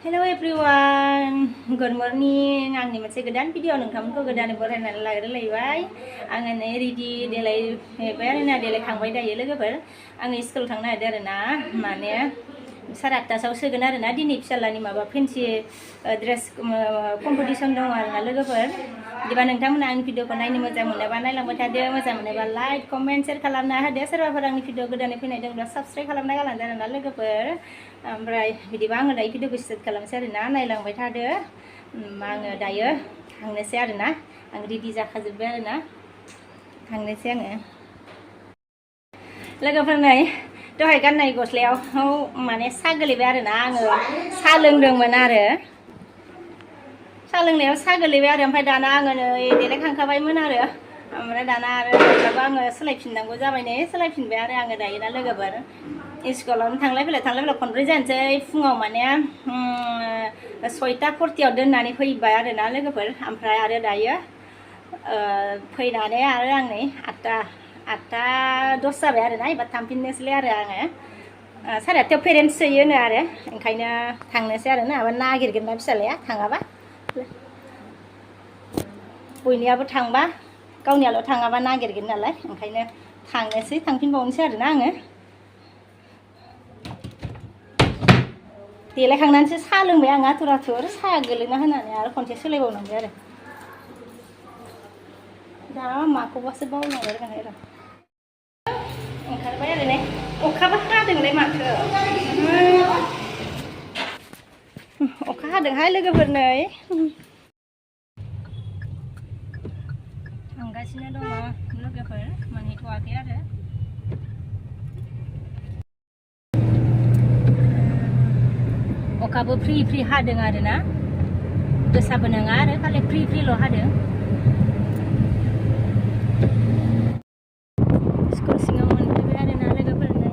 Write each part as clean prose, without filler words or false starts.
Hello everyone, good morning. Ang ni moनसे गोदान video नोंथांमोनखौ गोदानै बरायनानै लाग्रोलायबाय. आङो नै रेडि देलायबाय आरोना देलायखांबाय दायो लोगोफोर. आङो स्कुल थांनो नागिरदों आरोना माने 8:30 सोगोन आरोना दिनै फिसालानि माबा फेन्सि ड्रेस कम्पिटिसन दङ आरोना लोगोफोर. बिदिबा नोंथांमोना आंनि भिडिअखौ नायनो मोजां मोनोबा नायलांबाय थादो, मोजां मोनोबा लाइक, कमेन्ट, शेयार खालामना होदो. सोरबाफोर आंनि भिडिअ गोदानै फैनाय दंब्ला साबस्क्राइब खालामना गालांदो आरोना लोगोफोर. ओमफ्राय बिदिबा आङो दायो भिडिअखौ स्टार्ट खालामसै आरोना नायलांबाय थादो. आङो दायो थांनोसै आरोना. आं रेडि जाखाजोब्बाय आरोना थांनोसै आङो. लोगोफोर नै दहाय गाननाय गस्लायाव माने सा गोलैबाय आरोना आङो सा लोंदोंमोन आरो सा लोंनायाव सा गोलैबाय आरो ओमफ्राय दाना आङो नै देलायखांखाबायमोन आरो ओमफ्राय दाना आरो गस्लाखौ आङो सोलायफिननांगौ जाबाय नै सोलायफिनबाय आरो आङो दायो ना लोगोफोर. स्कुलावनो थांलाय फैलाय खनब्रै जानोसै फुङाव माने 6:40 दोननानै फैबाय आरोना लोगोफोर. ओमफ्राय आरो दायो फैनानै आरो आं नै 8:10 जाबाय आरोना एबार थांफिननोसैलाय आरो आङो 8:30 पेरेन्टस सोयोनो आरो ओंखायनो थांनोसै आरो ना नागिरगोन ना फिसालाया थाङाबा बयनियाबो थांबा गावनियाल' थाङाबा नागिरगोन नालाय ओंखायनो थांफिनबावनोसै आरोना आङो. देलायखांनानैसो साहा लोंबाय आं आथुर साहा गोलैना होनानै आरो खनसे सोलायबावनांबाय आरो दा माखौबासो बावलांबाय र' ओंखारबाय आरो ने अखाबो हादोंलै माथो अखा हादोंहाय लोगोफोर नै थांगासिनो दङ लोगोफोर मोनहैथ'वाखै आरो अखाबो फ्रि फ्रि हादों आरोना गोसाबो नङा आरो खालि फ्रि फ्रिल' हादों. स्कुल सिङाव मोनफैबाय आरोना लोगोफोर नै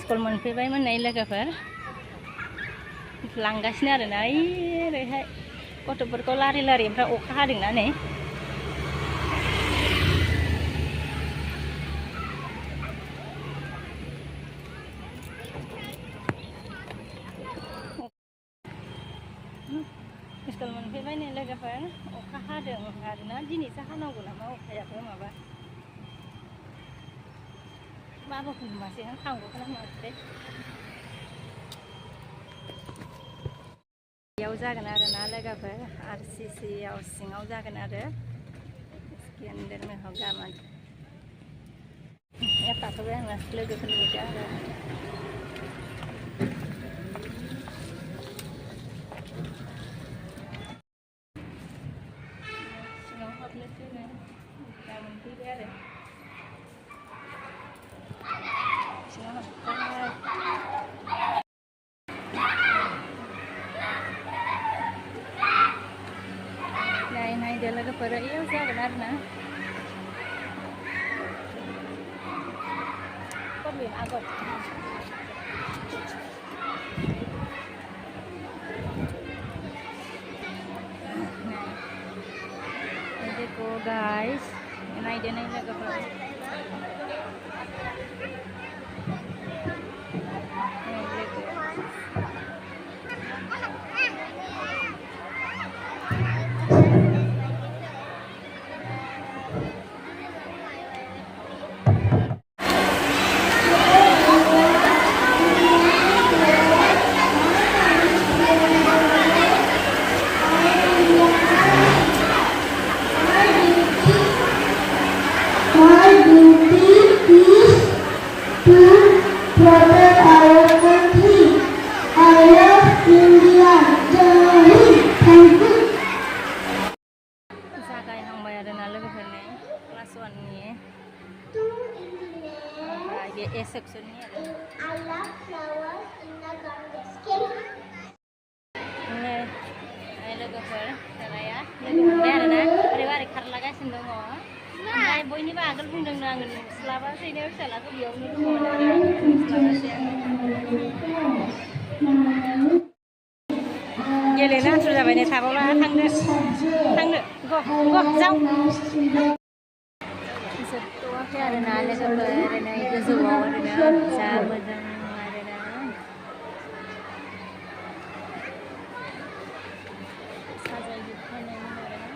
स्कुल मोनफैबायमोन नै लोगोफोर लांगासिनो आरोना ओरैहाय गथ'फोरखौ लारि ओमफ्राय अखा हादोंना नै स्कुल मोनफैबाय नै लोगोफोर अखा हादों आरोना दिनैसो हानांगौ नामा अखायाबो माबा बाबाखौ नुमासै आं थांगौखौनो नुवाखै बेयाव जागोन आरोना लोगोफोर RCCआव सिङाव जागोन आरो स्केन्डेल में होगा मान एफाखौबो आङो लोगोफोरनि बायदि आरो सिङाव हाबनोसै दा मोनफैबाय आरो सिङाव हाबबाय नायदो लोगोफोर इयाव जागोन आरोना आगर देखो गाइस नायदो नै लोगोफोर जागायहांबाय आरोना लोगोफोरनि क्लास 1नि ओमफ्राय बे ए सेक्सननि आरो लोगोफोर फिसालाया लोगो मोनबाय आरोना आगोल बुंदोंनो आङो नोंस्लाबासैनो फिसालाखौ बेयावनो दङमोन आरो आङो नोंस्लाबासै आङो गेलेनो आथुर जाबाय नै थाबावला थांनो जाव जोबथ'वाखै आरोना लोगोफोर नै गोजौआव आरोना जा मोजां आरोना साजायजोबखानायमोन आरोना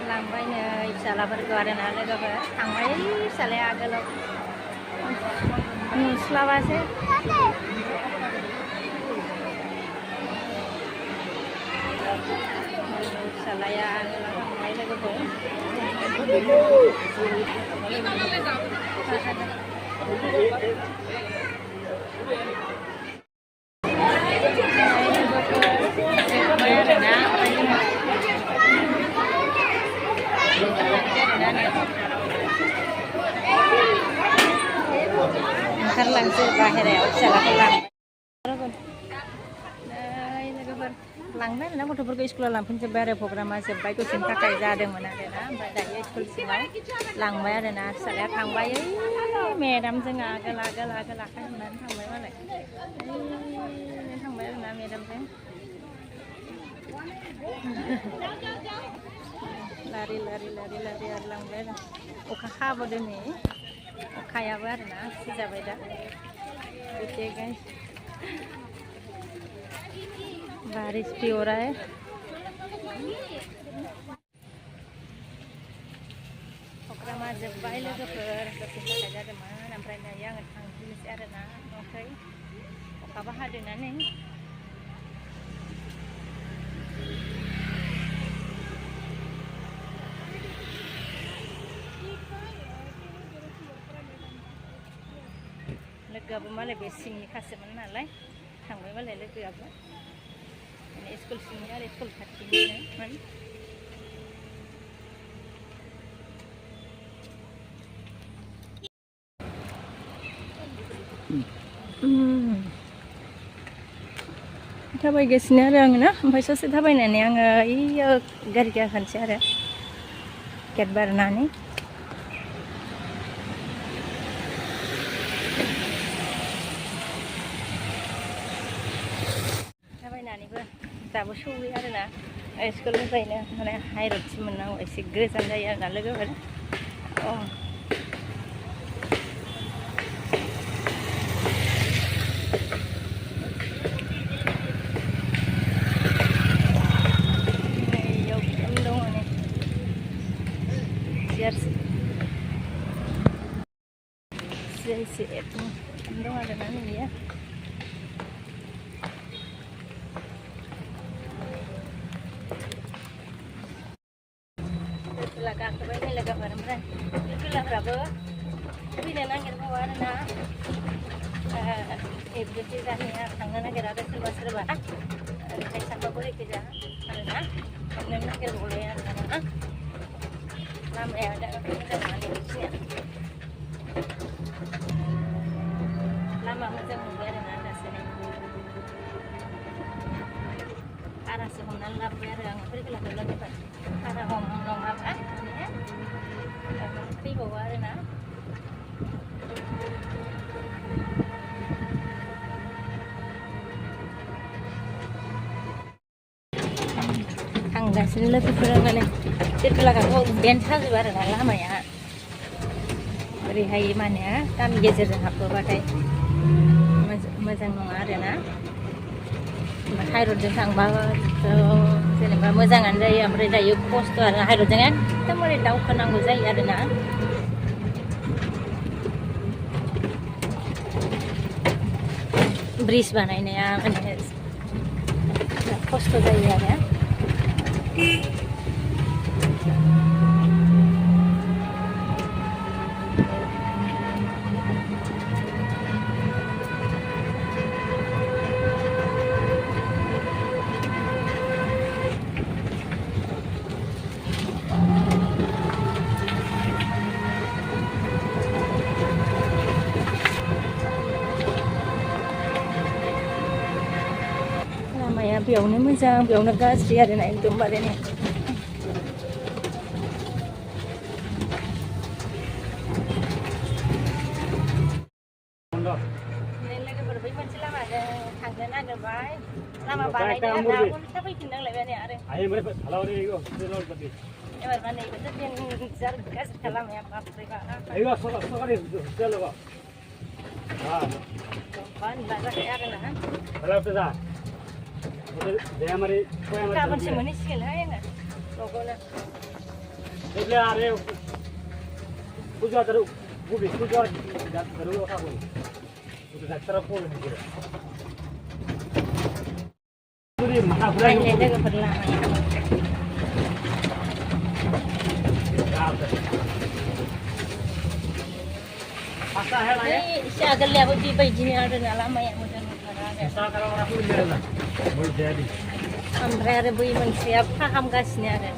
लांबाय नै फिसालाफोरखौ आरोना लोगोफोर थांबाय फिसालाया आगोलाव नुस्लाबासै फिसालाया आगोलाव थांबाय लोगोफोर ओंखारलांसै बाहेरायाव फिसालाखौ लोगोफोर लांबाय आरोना गथ'फोरखौ स्कुलाव लांफिनजोब्बाय आरो प्रग्रामा जोब्बाय दसेनि थाखाय जादोंमोन आरोना ओमफ्राय दायो स्कुल सिङाव लांबाय आरोना फिसालाया थांबाय मेदामजों आगोल आखाइ हमनानै थांबाय मालाय थांबाय आरोना मेदामजों लारि आरो लांबाय आरो अखा हाबोदों नै अखायाबो आरोना सिजाबाय दा बिथिं बारिश भी हो रहा है प्रग्रामा जोब्बाय लोगोफोर दसे थाखाय जादोंमोन ओमफ्राय दायो आङो थांफिननोसै आरोना न'खै अखाबो हादोंना नै लोगोआबो मालाय बे सिंनि खासोमोन नालाय थांबाय मालाय लोगोआबो स्कुल सिंनि आरो स्कुल खाथिनिमोन थाबायगासिनो आरो आङो ना ओमफ्राय ससे थाबायनानै आङो ओइयो गारि गाखोनोसै आरो गेट बारनानै थाबायनानैबो दाबो सौहैयो आरोना स्कुलनिफ्रायनो माने हाइरडसिम मोननांगौ एसे गोजान जायो आरोना लोगोफोर dong ada nani ya belakang ke bawah laga barang-barang itulah berapa bila nangir bawa na ibu tanya tangan negara ada serba-serba saya sampai boleh kerja karena nangir boleh ya lama ya ada lama macam mungkin ada sini arah semuanya lama yang pergi lagi pak arah ngomong apa ya pergi bawa na थांगासिनो लोगोफोरा माने जेब्लागाखौ बेन्ट साजोबो आरोना लामाया ओरैहाय माने गामि गेजेरजों हाबबोबाथाय मोजां नङा आरोना हाइरडजों थांबा जेनेबा मोजाङानो जायो ओमफ्राय दायो खस्थ' आरो हाइरडजों एकदम ओरै दावखोनांगौ जायो आरोना ब्रिज बानायनाया माने खस्थ' जायो आरो बेयावनो मोजां बेयावनो गाज्रि आरोना एकदमबारे ने लोगोफोर बै मोनसे लामाजों थांनो नागिरबाय लामा बानायदों दा उल्था फैफिननांलायबाय ने आरो एबार मा नैबेथ' देन्जार गाज्रिखा लामाया बाब्रे बाब होनब्ला जाखायो आरोना गाबोनसो मोनहैसिगोनहाय आङो लोगोफोर लामाया एसे आगोलनियाबो बेबायदिनो आरोना लामाया मोजां ओमफ्राय आरो बै मोनसेया फाहामगासिनो आरो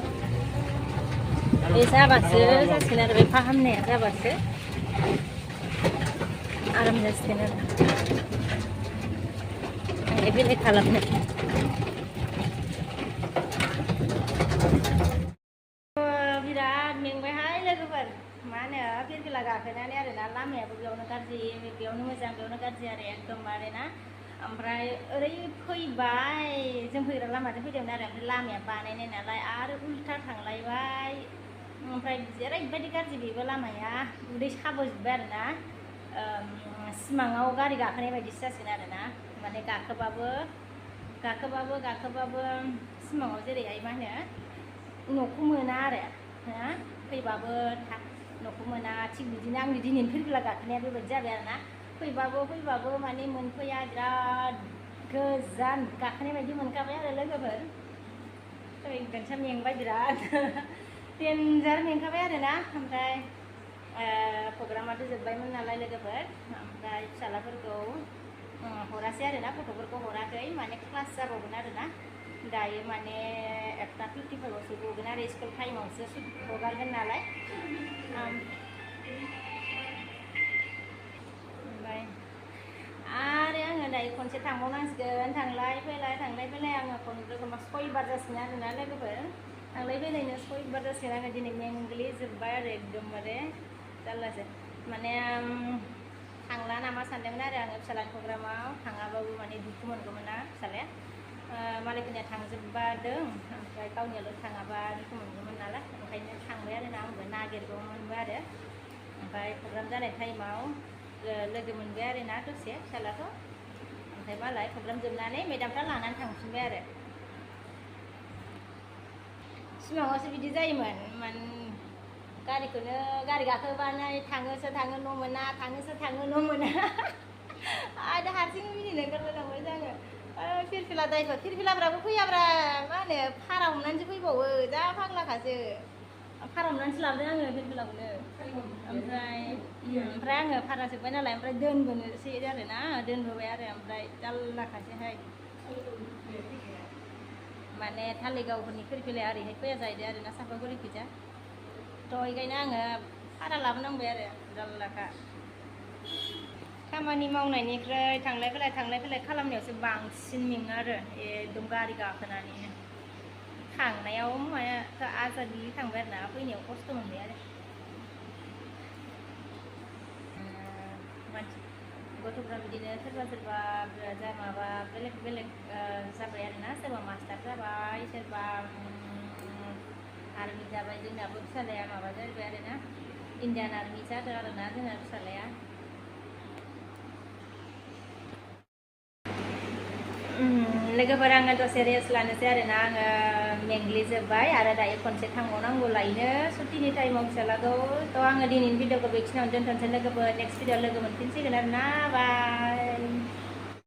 बे जाबासो जासिगोन आरो बे फाहामनाया जाबासो आराम जासिगोन आरो थांलाय फैलाय खालामनो बिराद मेंबायहाय लोगोफोर मा होनो फिरफिला गाखोनानै आरोना लामायाबो बेयावनो गाज्रि बेयावनो मोजां बेयावनो गाज्रि आरो एकदमबारे ना ओमफ्राय ओरै फैबाय जों फैग्रा लामाजों फैदोंमोन आरो ओमफ्राय लामाया बानायनाय नालाय आरो उल्था थांलायबाय ओमफ्राय ओरैबायदि गाज्रि बेबो लामाया उदै साबोजोब्बाय आरोना सिमाङाव गारि गाखोनाय बायदिसो जासिगोन आरोना माने गाखोबाबो सिमाङाव जेरैहाय मा होनो न'खौ मोना आरो ना फैबाबो न'खौ मोना थिग बिदिनो आंनि दिनैनि फिरफिला गाखोनाया बेबायदि जाबाय आरोना फैबाबो माने मोनफैया बिराद गोजान गाखोनाय बायदि मोनखाबाय आरो लोगोफोर एकदमसो मेंबाय बिराद देन्जार मेंखाबाय आरोना ओमफ्राय प्रग्रामाथ' जोब्बायमोन नालाय लोगोफोर ओमफ्राय फिसालाफोरखौ हरासै आरोना गथ'फोरखौ हराखै माने क्लास जाबावगोन आरोना दायो माने 1:55आवसो गगोन आरो स्कुल टाइमावसो हगारगोन नालाय ओमफ्राय आरो आङो दायो खनसे थांबावनांसिगोन थांलाय फैलाय आङो खनब्रै 6 बार जासिगोन आरोना लोगोफोर थांलाय फैलायनो 6 बार जासिगोन आङो दिनै मेंग्लिजोब्बाय आरो एकदमबारे जारलासो माने थांला नामा सानदोंमोन आरो आङो फिसालानि प्रग्रामाव थाङाबाबो माने दुखु मोनगौमोन ना फिसालाया मालायफोरनिया थांजोबबादों ओमफ्राय गावनियाल' थाङाबा दुखु मोनगौमोन नालाय ओंखायनो थांबाय आरो ना आंबो नागिरगौमोनबो आरो ओमफ्राय प्रग्राम जानाय टाइमाव लोगो मोनबाय आरो ना दसे फिसालाखौ ओमफ्राय मालाय प्रग्राम जोबनानै मेदामफ्रा लानानै थांफिनबाय आरो सिमाङावसो बिदि जायोमोन गारि गाखोबानो थाङोसो थाङो न' मोना आरो हारसिं मिनिनो ओंखारलायलांबाय जोङो फिरफिला दायफोर फिरफिलाफ्राबो फैयाब्रा मा होनो भारा हमनानैसो फैबावो जा फाग्लाखासो भारा हमनानैसो लाबोदों आङो फिरफिलाखौनो ओमफ्राय आङो भारा जोब्बाय नालाय ओमफ्राय दोनबोनोसै आरोना दोनबोबाय आरो ओमफ्राय जारलाखासैहाय माने थालिगावफोरनि फिरफिलाया ओरैहाय फैया जाहैदों आरोना सापागुरिखैजा थ' बेखायनो आङो भारा लाबोनांबाय आरो जारलाखा खामानि मावनायनिख्रुइ थांलाय फैलाय खालामनायावसो बांसिन मेङो आरो एकदम गारि गाखोनानैनो थांनायाव माया आजादि थांबाय आरोना फैनायाव खस्थ' मोनबाय आरो गथ'फ्रा बिदिनो सोरबा माबा बेलेग जाबाय आरोना सोरबा मास्टार जाबाय सोरबा आर्मि जाबाय जोंनाबो फिसालाया माबा जाबाय आरोना इण्डियान आर्मि जादों आरोना जोंना फिसालाया लोगोफोर आङो दसे रेस्ट लानोसै आरोना आङो मेंग्लिजोब्बाय आरो दायो खनसे थांबावनांगौ लायनो सुटिनि टाइमाव फिसालाखौ थ' आङो दिनैनि भिडिअखौ बेखिनियावनो दोनथ'नोसै लोगोफोर नेक्स्ट भिडिअ लोगो मोनफिनसिगोन आरोना बाय